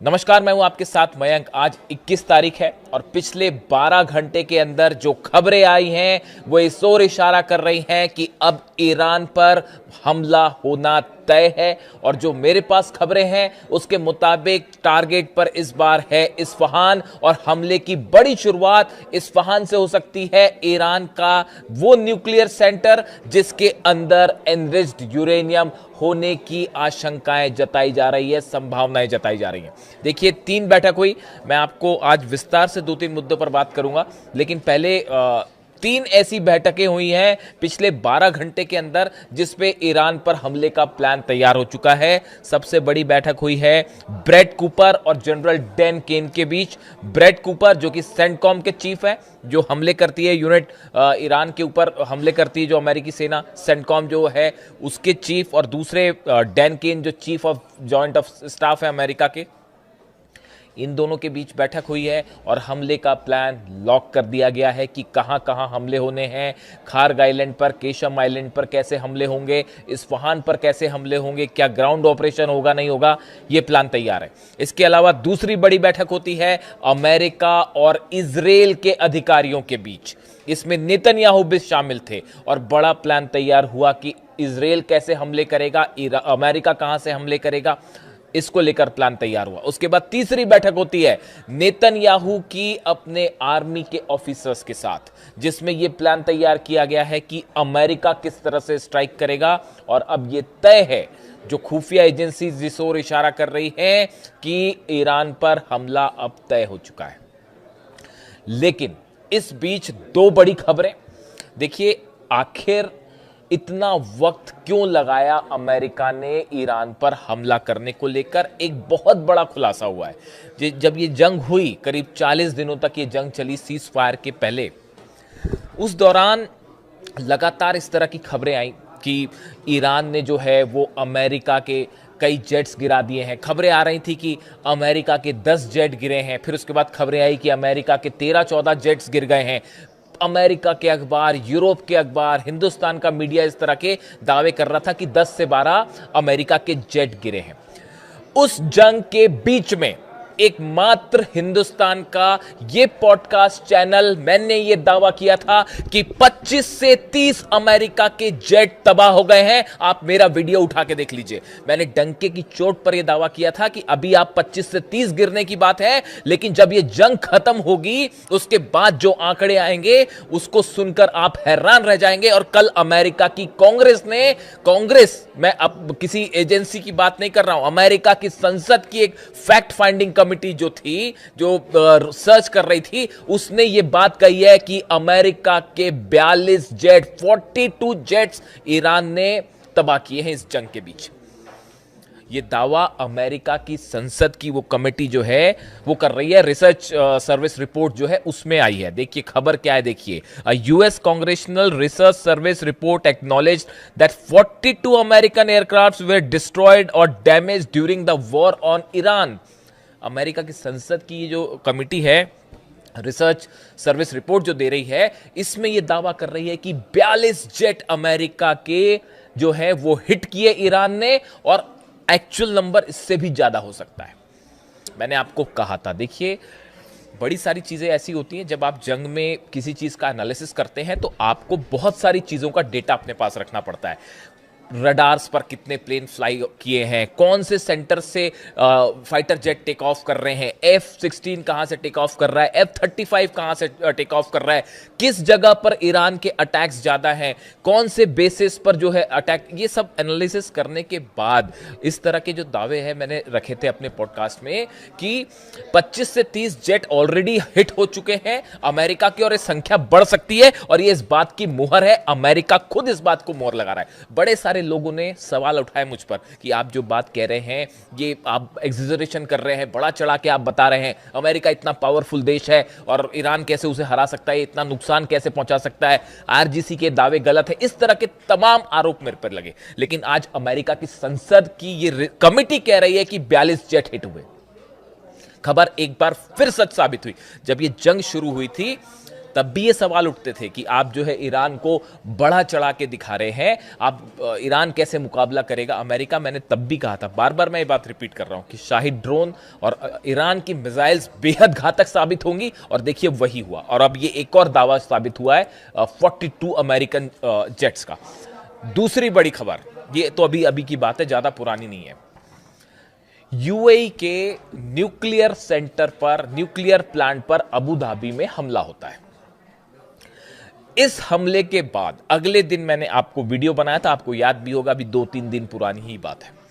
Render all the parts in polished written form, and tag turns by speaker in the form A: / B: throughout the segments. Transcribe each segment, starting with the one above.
A: नमस्कार, मैं हूं आपके साथ मयंक। आज 21 तारीख है और पिछले 12 घंटे के अंदर जो खबरें आई हैं वो इस ओर इशारा कर रही हैं कि अब ईरान पर हमला होना तय है। और जो मेरे पास खबरें हैं उसके मुताबिक टारगेट पर इस बार है इस्फहान और हमले की बड़ी शुरुआत इस्फहान से हो सकती है। ईरान का वो न्यूक्लियर सेंटर जिसके अंदर एनरिच्ड यूरेनियम होने की आशंकाएं जताई जा रही है, संभावनाएं जताई जा रही हैं। देखिए, 3 बैठक हुई। मैं आपको आज विस्तार से 2-3 मुद्दों पर बात करूंगा, लेकिन पहले 3 ऐसी बैठकें हुई हैं पिछले 12 घंटे के अंदर जिसपे ईरान पर हमले का प्लान तैयार हो चुका है। सबसे बड़ी बैठक हुई है ब्रेट कूपर और जनरल डैन केन के बीच। ब्रेट कूपर जो कि सेंटकॉम के चीफ है, जो हमले करती है यूनिट ईरान के ऊपर हमले करती है जो अमेरिकी सेना, सेंटकॉम जो है उसके चीफ, और दूसरे डैन केन जो chief of joint of staff है अमेरिका के। इन दोनों के बीच बैठक हुई है और हमले का प्लान लॉक कर दिया गया है कि कहां कहां हमले होने हैं। खार्ग आइलैंड पर, केशम आइलैंड पर कैसे हमले होंगे, इस्फहान पर कैसे हमले होंगे, क्या ग्राउंड ऑपरेशन होगा नहीं होगा, यह प्लान तैयार है। इसके अलावा दूसरी बड़ी बैठक होती है अमेरिका और इजराइल के अधिकारियों के बीच। इसमें नेतन्याहू भी शामिल थे और बड़ा प्लान तैयार हुआ कि इजराइल कैसे हमले करेगा, अमेरिका कहां से हमले करेगा, इसको लेकर प्लान तैयार हुआ। उसके बाद तीसरी बैठक होती है नेतन्याहू की अपने आर्मी के ऑफिसर्स के साथ, जिसमें यह प्लान तैयार किया गया है कि अमेरिका किस तरह से स्ट्राइक करेगा। और अब यह तय है, जो खुफिया एजेंसी जिस ओर इशारा कर रही हैं कि ईरान पर हमला अब तय हो चुका है। लेकिन इस बीच 2 बड़ी खबरें। देखिए, आखिर इतना वक्त क्यों लगाया अमेरिका ने ईरान पर हमला करने को लेकर, एक बहुत बड़ा खुलासा हुआ है। जब ये जंग हुई, करीब 40 दिनों तक ये जंग चली सीज फायर के पहले, उस दौरान लगातार इस तरह की खबरें आई कि ईरान ने जो है वो अमेरिका के कई जेट्स गिरा दिए हैं। खबरें आ रही थी कि अमेरिका के 10 जेट गिरे हैं, फिर उसके बाद खबरें आई कि अमेरिका के 13-14 जेट्स गिर गए हैं। अमेरिका के अखबार, यूरोप के अखबार, हिंदुस्तान का मीडिया इस तरह के दावे कर रहा था कि 10 से 12 अमेरिका के जेट गिरे हैं। उस जंग के बीच में एकमात्र हिंदुस्तान का यह पॉडकास्ट चैनल, मैंने यह दावा किया था कि 25 से 30 अमेरिका के जेट तबाह हो गए हैं। आप मेरा वीडियो उठा के देख लीजिए। मैंने डंके की चोट पर यह दावा किया था कि अभी आप 25 से 30 गिरने की बात है, लेकिन जब यह जंग खत्म होगी उसके बाद जो आंकड़े आएंगे उसको सुनकर आप हैरान रह जाएंगे। और कल अमेरिका की कांग्रेस, मैं अब किसी एजेंसी की बात नहीं कर रहा हूं, अमेरिका की संसद की एक फैक्ट फाइंडिंग कमिटी जो थी, जो रिसर्च कर रही थी, उसने यह बात कही है कि अमेरिका के 42 जेट, 42 जेट्स ईरान ने तबाह किए हैं इस जंग के बीच। ये दावा अमेरिका की संसद की वो कमेटी जो है वो कर रही है। रिसर्च सर्विस रिपोर्ट जो है उसमें आई है। देखिए खबर क्या है, देखिए, US congressional research service report acknowledged that 42 American aircrafts were destroyed और damaged during the war on Iran. America की संसद की जो कमेटी है, रिसर्च सर्विस रिपोर्ट जो दे रही है, इसमें यह दावा कर रही है कि 42 जेट अमेरिका के जो है वो हिट किए ईरान ने, और एक्चुअल नंबर इससे भी ज्यादा हो सकता है। मैंने आपको कहा था, देखिए बड़ी सारी चीजें ऐसी होती हैं, जब आप जंग में किसी चीज का एनालिसिस करते हैं तो आपको बहुत सारी चीजों का डेटा अपने पास रखना पड़ता है। रडार्स पर कितने प्लेन फ्लाई किए हैं, कौन से सेंटर से फाइटर जेट टेक ऑफ कर रहे हैं, F-16 कहां से टेक ऑफ कर रहा है, F-35 कहां से टेक ऑफ कर रहा है, किस जगह पर ईरान के अटैक्स ज्यादा हैं, कौन से बेसिस पर जो है अटैक, ये सब एनालिसिस करने के बाद इस तरह के जो दावे हैं मैंने रखे थे अपने पॉडकास्ट में कि 25 से 30 जेट ऑलरेडी हिट हो चुके हैं अमेरिका की, और ये संख्या बढ़ सकती है। और ये इस बात की मुहर है, अमेरिका खुद इस बात को मोहर लगा रहा है। बड़े सारे लोगों ने सवाल उठाए मुझ पर कि आप जो बात कह रहे हैं ये आप एग्जेजरेशन कर रहे हैं, बड़ा चढ़ा के आप बता रहे हैं, अमेरिका इतना पावरफुल देश है और ईरान कैसे उसे हरा सकता है, इतना नुकसान कैसे पहुंचा सकता है, आरजीसी के दावे गलत है, इस तरह के तमाम आरोप मेरे पर लगे। लेकिन आज अमेरिका की संसद की ये कमिटी कह रही है कि 42 जेट हिट हुए। खबर एक बार फिर सच साबित हुई। जब ये जंग शुरू हुई थी तब भी ये सवाल उठते थे कि आप जो है ईरान को बढ़ा चढ़ा के दिखा रहे हैं, आप ईरान कैसे मुकाबला करेगा अमेरिका। मैंने तब भी कहा था, बार बार मैं ये बात रिपीट कर रहा हूं कि शाहिद ड्रोन और ईरान की मिसाइल्स बेहद घातक साबित होंगी, और देखिए वही हुआ। और अब ये एक और दावा साबित हुआ है 42 अमेरिकन जेट्स का। दूसरी बड़ी खबर, ये तो अभी अभी की बात है, ज्यादा पुरानी नहीं है। यूएई के न्यूक्लियर सेंटर पर, न्यूक्लियर प्लांट पर अबू धाबी में हमला होता है। इस हमले के बाद अगले दिन मैंने आपको वीडियो बनाया था, आपको याद भी होगा, अभी 2-3 दिन पुरानी ही बात है।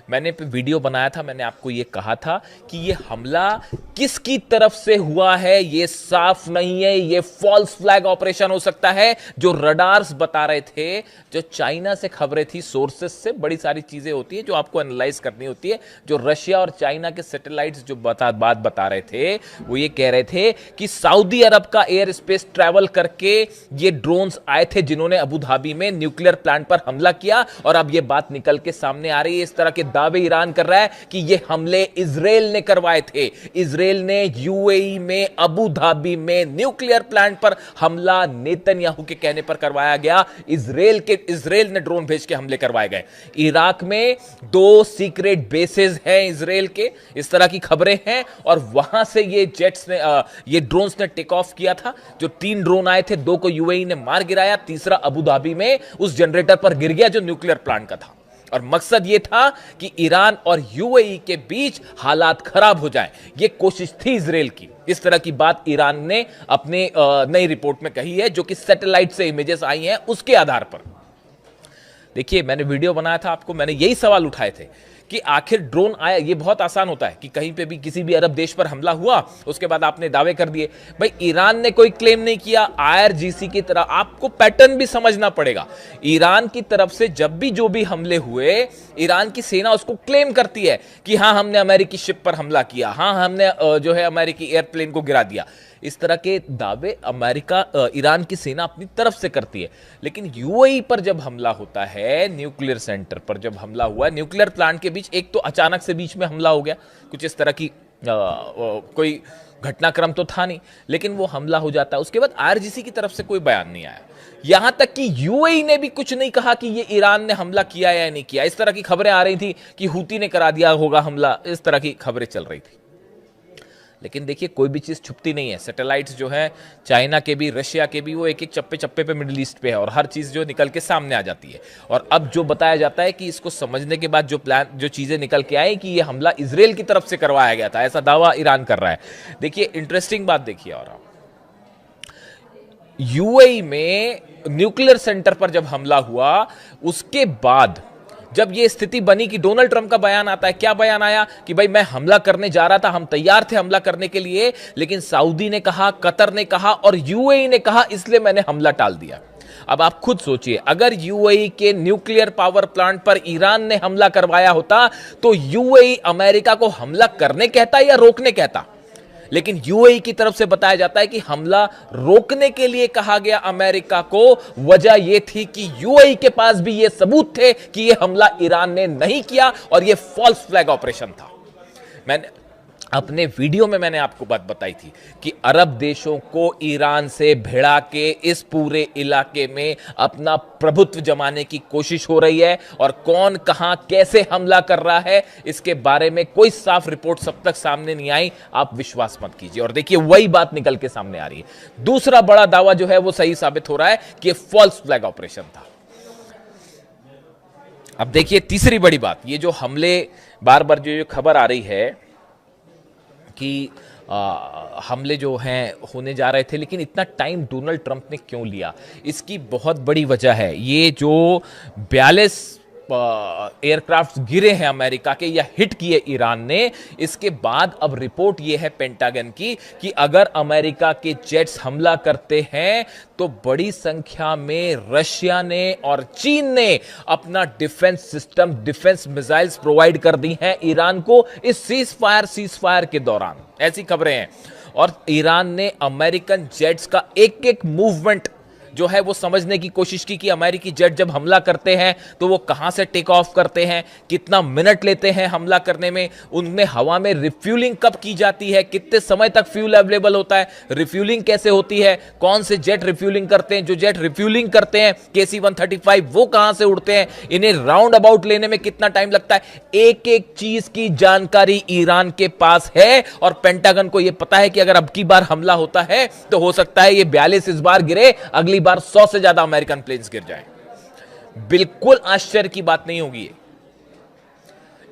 A: मैंने वीडियो बनाया था, मैंने आपको यह कहा था कि यह हमला किसकी तरफ से हुआ है यह साफ नहीं है, यह फॉल्स फ्लैग ऑपरेशन हो सकता है। जो रडार्स बता रहे थे, जो चाइना से खबरें थी, सोर्सेस से बड़ी सारी चीजें होती है जो आपको एनालाइज करनी होती है। जो रशिया और चाइना के सैटेलाइट्स जो बात बता रहे थे, वो ये कह रहे थे कि सऊदी अरब का एयर स्पेस ट्रैवल करके ये ड्रोन्स आए थे जिन्होंने अबू धाबी में न्यूक्लियर प्लांट पर हमला किया। और अब ये बात निकल के सामने आ रही है, इस तरह के दावे ईरान कर रहा है कि ये हमले इजराइल ने करवाए थे। इजराइल ने यूएई में अबू धाबी में न्यूक्लियर प्लांट पर हमला नेतन्याहू के कहने पर करवाया गया। इजराइल ने ड्रोन भेज के हमले करवाए गए। इराक में 2 सीक्रेट बेसेस हैं इजराइल के, इस तरह की खबरें हैं। और वहां से ये जेट्स ने ये ड्रोन्स ने टेक ऑफ किया था। जो 3 ड्रोन आए थे, 2 को यूएई ने मार गिराया, तीसरा अबू धाबी में उस जनरेटर पर गिर गया जो न्यूक्लियर प्लांट का था। और मकसद यह था कि ईरान और यूएई के बीच हालात खराब हो जाएं। यह कोशिश थी इजराइल की। इस तरह की बात ईरान ने अपने नई रिपोर्ट में कही है, जो कि सैटेलाइट से इमेजेस आई हैं उसके आधार पर। देखिए, मैंने वीडियो बनाया था आपको, मैंने यही सवाल उठाए थे कि आखिर ड्रोन आया। ये बहुत आसान होता है कि कहीं पे भी किसी भी अरब देश पर हमला हुआ, उसके बाद आपने दावे कर दिए। भाई, ईरान ने कोई क्लेम नहीं किया, आईआरजीसी की तरह आपको पैटर्न भी समझना पड़ेगा। ईरान की तरफ से जब भी जो भी हमले हुए, ईरान की सेना उसको क्लेम करती है कि हां, हमने अमेरिकी शिप पर हमला किया, हां, हमने जो है अमेरिकी एयरप्लेन को गिरा दिया। इस तरह के दावे ईरान की सेना अपनी तरफ से करती है। लेकिन यूएई पर जब हमला होता है, न्यूक्लियर सेंटर पर जब हमला हुआ, न्यूक्लियर प्लांट के बीच, एक तो अचानक से बीच में हमला हो गया, कुछ इस तरह की कोई घटनाक्रम तो था नहीं, लेकिन वो हमला हो जाता है। उसके बाद आईआरजीसी की तरफ से कोई बयान नहीं आया, यहां तक कि यूएई ने भी कुछ नहीं कहा कि ये ईरान ने हमला किया या नहीं किया। इस तरह की खबरें आ रही थी कि हूती ने करा दिया होगा हमला, इस तरह की खबरें चल रही थी। लेकिन देखिए, कोई भी चीज छुपती नहीं है। सैटेलाइट्स जो है चाइना के भी, रशिया के भी, वो एक एक चप्पे चप्पे पे मिडिल ईस्ट पे है, और हर चीज जो निकल के सामने आ जाती है। और अब जो बताया जाता है कि इसको समझने के बाद जो चीजें निकल के आई कि ये हमला इजराइल की तरफ से करवाया गया था, ऐसा दावा ईरान कर रहा है। देखिए, इंटरेस्टिंग बात देखिए। और यूएई में न्यूक्लियर सेंटर पर जब हमला हुआ, उसके बाद जब यह स्थिति बनी कि डोनाल्ड ट्रंप का बयान आता है, क्या बयान आया कि भाई मैं हमला करने जा रहा था, हम तैयार थे हमला करने के लिए, लेकिन सऊदी ने कहा, कतर ने कहा और यूएई ने कहा, इसलिए मैंने हमला टाल दिया। अब आप खुद सोचिए, अगर यूएई के न्यूक्लियर पावर प्लांट पर ईरान ने हमला करवाया होता, तो यूएई अमेरिका को हमला करने कहता या रोकने कहता? लेकिन यूएई की तरफ से बताया जाता है कि हमला रोकने के लिए कहा गया अमेरिका को। वजह यह थी कि यूएई के पास भी यह सबूत थे कि यह हमला ईरान ने नहीं किया और यह फॉल्स फ्लैग ऑपरेशन था। मैंने अपने वीडियो में मैंने आपको बात बताई थी कि अरब देशों को ईरान से भिड़ा के इस पूरे इलाके में अपना प्रभुत्व जमाने की कोशिश हो रही है, और कौन कहां कैसे हमला कर रहा है इसके बारे में कोई साफ रिपोर्ट सब तक सामने नहीं आई। आप विश्वास मत कीजिए, और देखिए वही बात निकल के सामने आ रही है। दूसरा बड़ा दावा जो है वो सही साबित हो रहा है कि फॉल्स फ्लैग ऑपरेशन था। अब देखिए तीसरी बड़ी बात, ये जो हमले बार बार जो खबर आ रही है कि हमले जो हैं होने जा रहे थे, लेकिन इतना टाइम डोनाल्ड ट्रंप ने क्यों लिया? इसकी बहुत बड़ी वजह है, ये जो 42 एयरक्राफ्ट गिरे हैं अमेरिका के या हिट किए ईरान ने, इसके बाद अब रिपोर्ट ये है पेंटागन की कि अगर अमेरिका के जेट्स हमला करते हैं तो बड़ी संख्या में रशिया ने और चीन ने अपना defence system, defence missiles provide कर दी हैं ईरान को इस सीज फायर के दौरान, ऐसी खबरें हैं। और ईरान ने अमेरिकन जेट्स का एक एक मूवमेंट जो है वो समझने की कोशिश की कि अमेरिकी जेट जब हमला करते हैं तो वो कहां से टेक ऑफ करते हैं, कितना मिनट लेते हैं हमला करने में, उनमें हवा में रिफ्यूलिंग कब की जाती है, कितने समय तक फ्यूल अवेलेबल होता है, रिफ्यूलिंग कैसे होती है, कौन से जेट रिफ्यूलिंग करते हैं, जो जेट रिफ्यूलिंग करते हैं KC-135 वो कहां से उड़ते हैं, इन्हें राउंड अबाउट लेने में कितना टाइम लगता है, एक एक चीज की जानकारी ईरान के पास है। और पेंटागन को यह पता है कि अगर अब की बार हमला होता है तो हो सकता है ये 42 इस बार गिरे, अगली बार 100 से ज्यादा अमेरिकन प्लेन्स गिर जाएं। बिल्कुल आश्चर्य की बात नहीं होगी।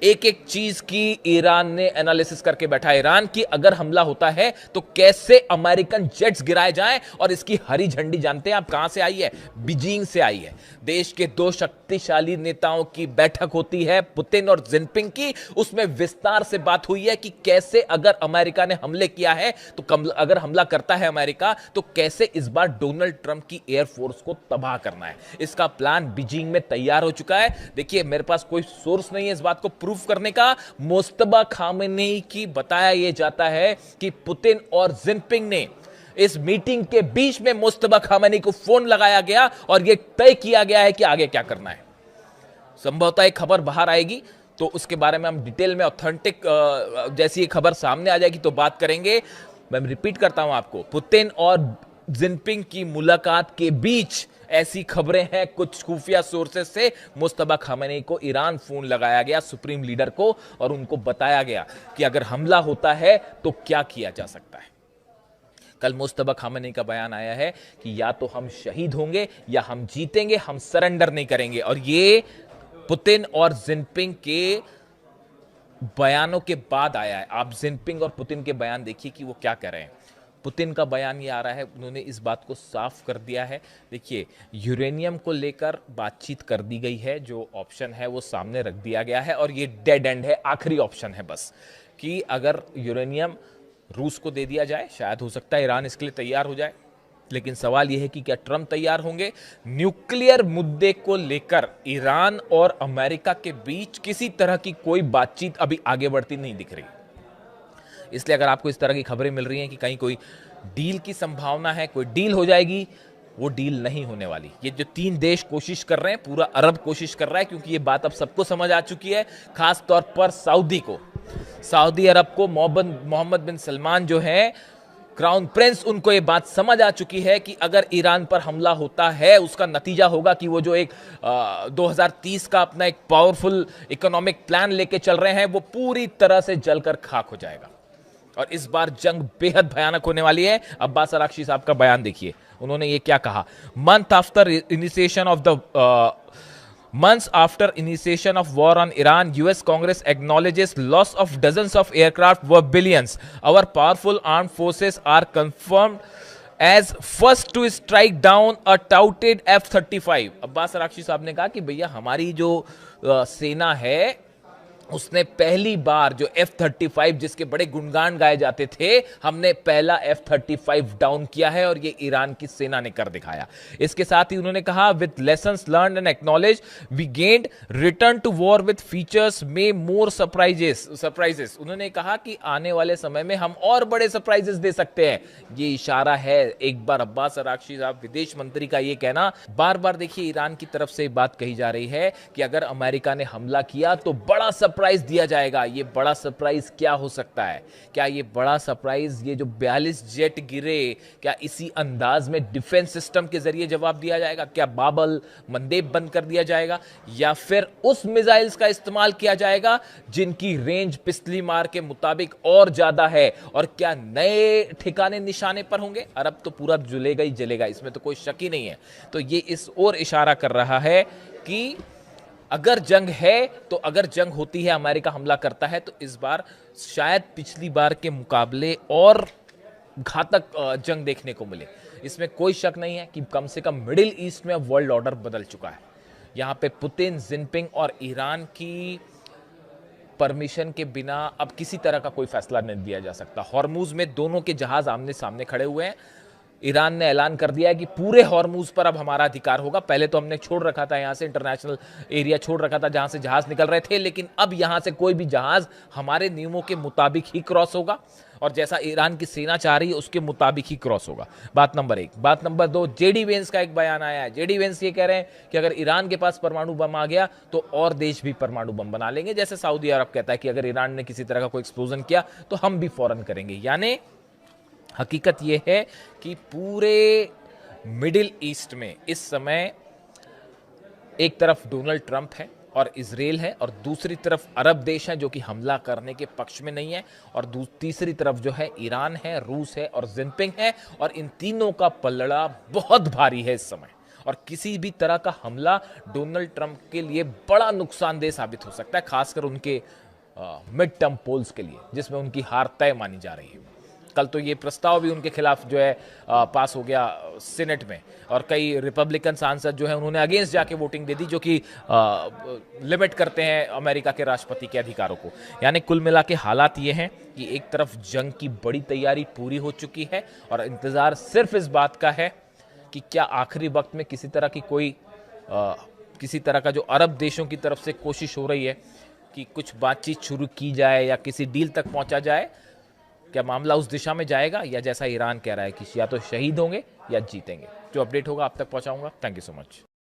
A: एक एक चीज की ईरान ने एनालिसिस करके बैठा है। ईरान की अगर हमला होता है तो कैसे अमेरिकन जेट्स गिराए जाएं, और इसकी हरी झंडी जानते हैं आप कहां से आई है? बीजिंग से आई है। देश के दो शक्तिशाली नेताओं की बैठक होती है, पुतिन और जिनपिंग की। उसमें विस्तार से बात हुई है कि कैसे अगर अमेरिका ने हमले किया है तो अगर हमला करता है अमेरिका तो कैसे इस बार डोनाल्ड ट्रंप की एयरफोर्स को तबाह करना है। इसका प्लान बीजिंग में तैयार हो चुका है। देखिए, मेरे पास कोई सोर्स नहीं है इस बात को प्रूफ करने का। मुस्तबा खामेनी की बताया यह जाता है कि पुतिन और जिनपिंग ने इस मीटिंग के बीच में मुस्तबा खामेनी को फोन लगाया गया और यह तय किया गया है कि आगे क्या करना है। संभवतः एक खबर बाहर आएगी तो उसके बारे में हम डिटेल में ऑथेंटिक जैसी ये खबर सामने आ जाएगी तो बात करेंगे। मैं रिपीट करता हूं आपको, पुतिन और जिनपिंग की मुलाकात के बीच ऐसी खबरें हैं कुछ खुफिया सोर्सेस से, मुस्तबा खामेनी को ईरान फोन लगाया गया, सुप्रीम लीडर को, और उनको बताया गया कि अगर हमला होता है तो क्या किया जा सकता है। कल मुस्तबा खामेनी का बयान आया है कि या तो हम शहीद होंगे या हम जीतेंगे, हम सरेंडर नहीं करेंगे। और ये पुतिन और जिनपिंग के बयानों के बाद आया है। आप जिनपिंग और पुतिन के बयान देखिए कि वो क्या कह रहे हैं। पुतिन का बयान ये आ रहा है, उन्होंने इस बात को साफ कर दिया है। देखिए, यूरेनियम को लेकर बातचीत कर दी गई है, जो ऑप्शन है वो सामने रख दिया गया है और ये डेड एंड है, आखिरी ऑप्शन है बस, कि अगर यूरेनियम रूस को दे दिया जाए, शायद हो सकता है ईरान इसके लिए तैयार हो जाए। लेकिन सवाल यह है कि क्या ट्रंप तैयार होंगे? न्यूक्लियर मुद्दे को लेकर ईरान और अमेरिका के बीच किसी तरह की कोई बातचीत अभी आगे बढ़ती नहीं दिख रही। इसलिए अगर आपको इस तरह की खबरें मिल रही हैं कि कहीं कोई डील की संभावना है, कोई डील हो जाएगी, वो डील नहीं होने वाली। ये जो तीन देश कोशिश कर रहे हैं, पूरा अरब कोशिश कर रहा है, क्योंकि ये बात अब सबको समझ आ चुकी है, खास तौर पर सऊदी अरब को मोहम्मद बिन सलमान जो है क्राउन प्रिंस, उनको ये बात समझ आ चुकी है कि अगर ईरान पर हमला होता है उसका नतीजा होगा कि वो जो एक 2030 का अपना एक पावरफुल इकोनॉमिक प्लान लेके चल रहे हैं वो पूरी तरह से जलकर खाक हो जाएगा। और इस बार जंग बेहद भयानक होने वाली है। अब्बास अरागची साहब का बयान देखिए, उन्होंने ये क्या कहा। Months after initiation of war on Iran, US Congress acknowledges loss of dozens of aircraft worth billions. Our powerful armed forces are confirmed as first to strike down a touted F-35. Abbas Araghchi साहब ने कहा कि भैया हमारी जो सेना है उसने पहली बार जो F-35 जिसके बड़े गुणगान गाए जाते थे, हमने पहला F-35 डाउन किया है और ये ईरान की सेना ने कर दिखाया। इसके साथ ही उन्होंने कहा, with lessons learned and acknowledge we gained return to war with features में मोर सरप्राइजेस। उन्होंने कहा कि आने वाले समय में हम और बड़े सरप्राइजेस दे सकते हैं। ये इशारा है एक बार अब्बास अरागची साहब विदेश मंत्री का ये कहना। बार बार देखिए ईरान की तरफ से बात कही जा रही है कि अगर अमेरिका ने हमला किया तो बड़ा सरप्राइज दिया जाएगा। ये बड़ा सरप्राइज क्या हो सकता है? क्या ये बड़ा सरप्राइज, ये जो 42 जेट गिरे, क्या इसी अंदाज में डिफेंस सिस्टम के जरिए जवाब दिया जाएगा? क्या बाबल मंदेब बंद कर दिया जाएगा, या फिर उस मिसाइल्स का इस्तेमाल किया जाएगा जिनकी रेंज पिछली मार के मुताबिक और ज्यादा है? और क्या नए ठिकाने निशाने पर होंगे? अरब तो पूरा जलेगा ही जलेगा, इसमें तो कोई शक ही नहीं है। तो ये इस ओर इशारा कर रहा है कि अगर जंग है, तो अगर जंग होती है, अमेरिका हमला करता है, तो इस बार शायद पिछली बार के मुकाबले और घातक जंग देखने को मिले। इसमें कोई शक नहीं है कि कम से कम मिडिल ईस्ट में अब वर्ल्ड ऑर्डर बदल चुका है। यहां पे पुतिन, जिनपिंग और ईरान की परमिशन के बिना अब किसी तरह का कोई फैसला नहीं दिया जा सकता। हॉर्मुज में दोनों के जहाज आमने सामने खड़े हुए हैं। ईरान ने ऐलान कर दिया है कि पूरे हॉर्मूज पर अब हमारा अधिकार होगा। पहले तो हमने छोड़ रखा था, यहां से इंटरनेशनल एरिया छोड़ रखा था जहां से जहाज निकल रहे थे, लेकिन अब यहां से कोई भी जहाज हमारे नियमों के मुताबिक ही क्रॉस होगा और जैसा ईरान की सेना चाह रही है उसके मुताबिक ही क्रॉस होगा। बात नंबर 1। बात नंबर 2, जेडी वेंस का एक बयान आया है। जेडी वेंस ये कह रहे हैं कि अगर ईरान के पास परमाणु बम आ गया तो और देश भी परमाणु बम बना लेंगे। जैसे सऊदी अरब कहता है कि अगर ईरान ने किसी तरह का कोई एक्सप्लोजन किया तो हम भी फौरन करेंगे। यानी हकीकत यह है कि पूरे मिडिल ईस्ट में इस समय एक तरफ डोनाल्ड ट्रंप है और इजराइल है और दूसरी तरफ अरब देश हैं जो कि हमला करने के पक्ष में नहीं है, और तीसरी तरफ जो है ईरान है, रूस है और जिनपिंग है। और इन तीनों का पलड़ा बहुत भारी है इस समय, और किसी भी तरह का हमला डोनाल्ड ट्रंप के लिए बड़ा नुकसानदेह साबित हो सकता है, खासकर उनके मिड टर्म पोल्स के लिए जिसमें उनकी हार तय मानी जा रही है। कल तो ये प्रस्ताव भी उनके खिलाफ जो है पास हो गया सीनेट में, और कई रिपब्लिकन सांसद जो है उन्होंने अगेंस्ट जाके वोटिंग दे दी, जो कि लिमिट करते हैं अमेरिका के राष्ट्रपति के अधिकारों को। यानी कुल मिला के हालात ये हैं कि एक तरफ जंग की बड़ी तैयारी पूरी हो चुकी है और इंतजार सिर्फ इस बात का है कि क्या आखिरी वक्त में किसी तरह का जो अरब देशों की तरफ से कोशिश हो रही है कि कुछ बातचीत शुरू की जाए या किसी डील तक पहुंचा जाए, क्या मामला उस दिशा में जाएगा या जैसा ईरान कह रहा है कि या तो शहीद होंगे या जीतेंगे। जो अपडेट होगा आप तक पहुंचाऊंगा। Thank you so much.